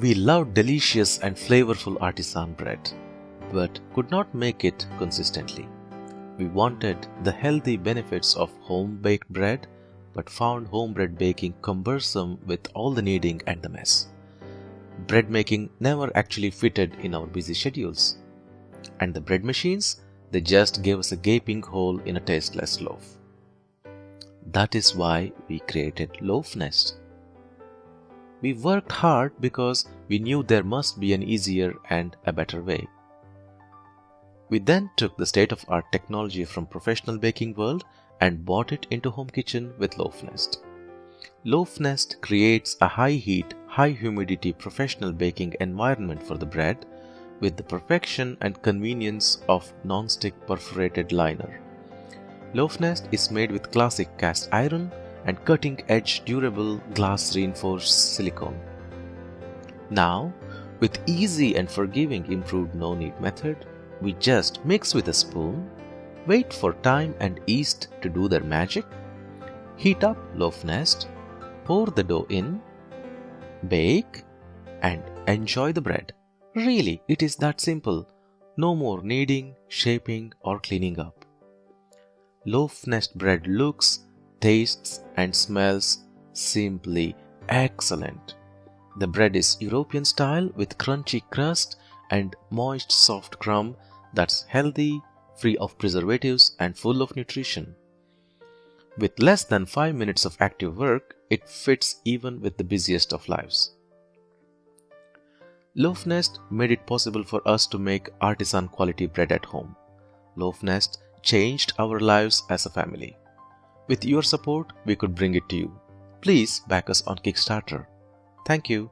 We love delicious and flavorful artisan bread, but could not make it consistently. We wanted the healthy benefits of home-baked bread, but found home bread baking cumbersome with all the kneading and the mess. Bread making never actually fitted in our busy schedules. And the bread machines, they just gave us a gaping hole in a tasteless loaf. That is why we created LoafNest. We worked hard because we knew there must be an easier and a better way. We then took the state-of-art technology from professional baking world and brought it into home kitchen with LoafNest. LoafNest creates a high heat, high humidity professional baking environment for the bread with the perfection and convenience of non-stick perforated liner. LoafNest is made with classic cast iron and cutting-edge durable glass reinforced silicone. Now, with easy and forgiving improved no-knead method, we just mix with a spoon, wait for time and yeast to do their magic, heat up LoafNest, pour the dough in, bake, and enjoy the bread. Really, it is that simple. No more kneading, shaping, or cleaning up. LoafNest bread looks, tastes, and smells simply excellent. The bread is European style with crunchy crust and moist soft crumb that's healthy, free of preservatives, and full of nutrition. With less than 5 minutes of active work, it fits even with the busiest of lives. LoafNest made it possible for us to make artisan quality bread at home. LoafNest changed our lives as a family. With your support, we could bring it to you. Please back us on Kickstarter. Thank you.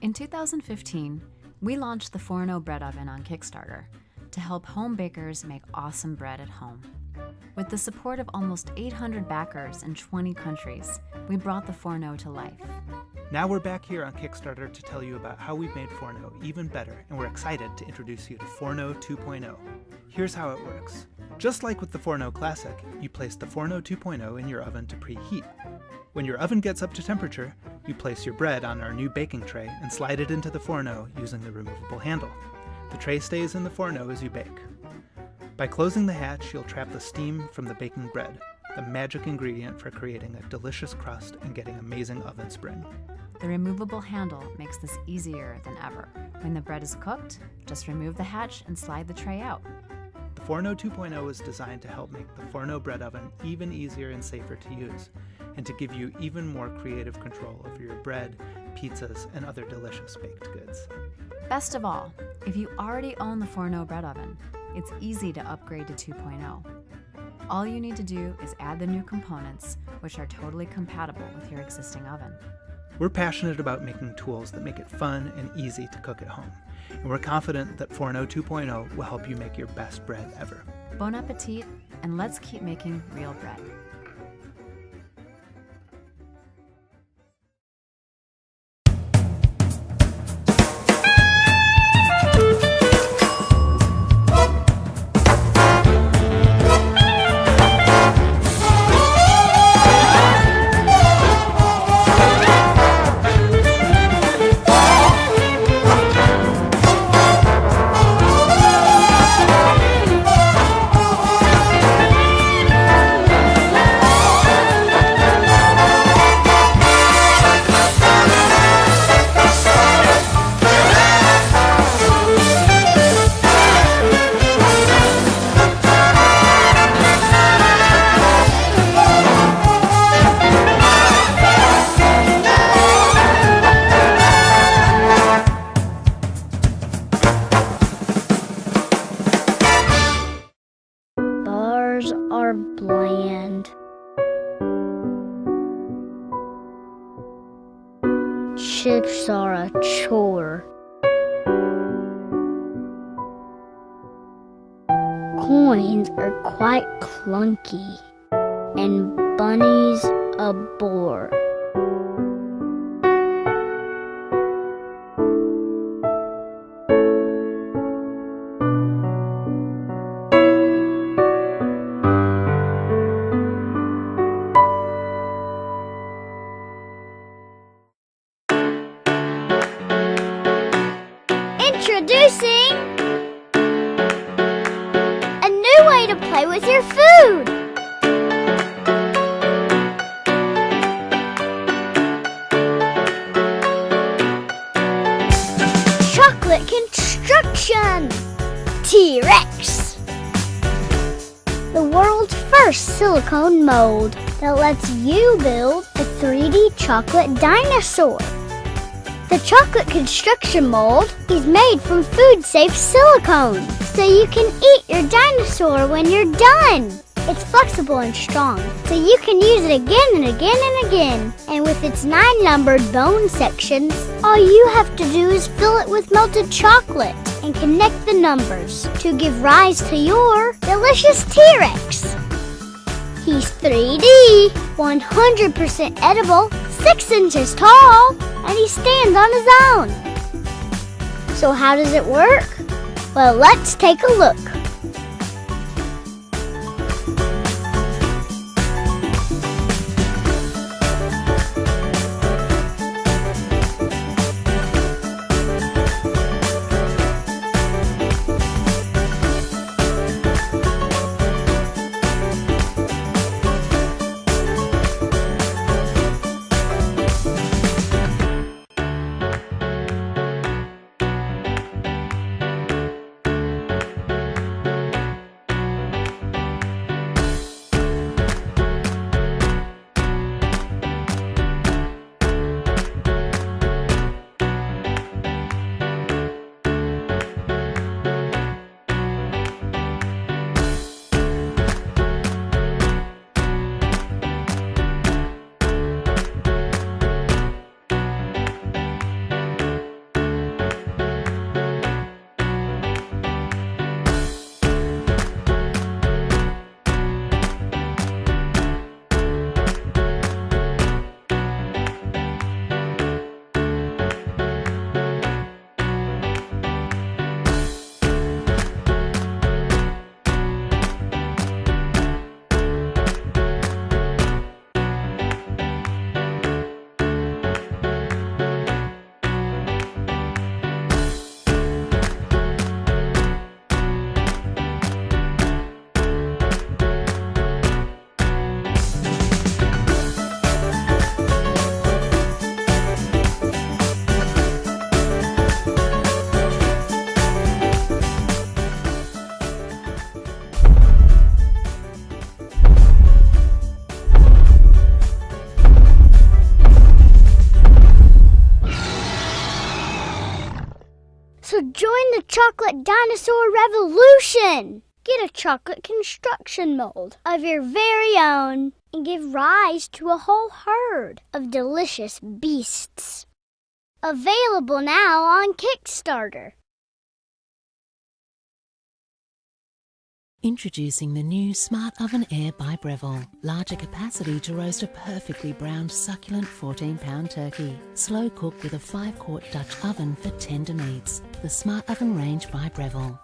In 2015, we launched the Fourneau bread oven on Kickstarter to help home bakers make awesome bread at home. With the support of almost 800 backers in 20 countries, we brought the Fourneau to life. Now we're back here on Kickstarter to tell you about how we've made Fourneau even better, and we're excited to introduce you to Fourneau 2.0. Here's how it works. Just like with the Fourneau Classic, you place the Fourneau 2.0 in your oven to preheat. When your oven gets up to temperature, you place your bread on our new baking tray and slide it into the Fourneau using the removable handle. The tray stays in the Fourneau as you bake. By closing the hatch, you'll trap the steam from the baking bread, the magic ingredient for creating a delicious crust and getting amazing oven spring. The removable handle makes this easier than ever. When the bread is cooked, just remove the hatch and slide the tray out. The Fourneau 2.0 is designed to help make the Fourneau bread oven even easier and safer to use, and to give you even more creative control over your bread, pizzas, and other delicious baked goods. Best of all, if you already own the Fourneau bread oven, it's easy to upgrade to 2.0. All you need to do is add the new components, which are totally compatible with your existing oven. We're passionate about making tools that make it fun and easy to cook at home, and we're confident that Fourneau 2.0 will help you make your best bread ever. Bon appetit, and let's keep making real bread. Are bland. Chips are a chore. Coins are quite clunky, and bunnies a bore. Introducing a new way to play with your food. ChocolateConstruction T-Rex. The world's first silicone mold that lets you build a 3D chocolate dinosaur. The ChocolateConstruction mold is made from food-safe silicone, so you can eat your dinosaur when you're done. It's flexible and strong, so you can use it again and again and again. And with its 9 numbered bone sections, all you have to do is fill it with melted chocolate and connect the numbers to give rise to your delicious T-Rex. He's 3D, 100% edible, 6 inches tall, and he stands on his own. So how does it work? Well, let's take a look. chocolate dinosaur revolution! Get a chocolate construction mold of your very own and give rise to a whole herd of delicious beasts. Available now on Kickstarter. Introducing the new Smart Oven Air by Breville. Larger capacity to roast a perfectly browned succulent 14-pound turkey. Slow cook with a 5-quart Dutch oven for tender meats. The Smart Oven range by Breville.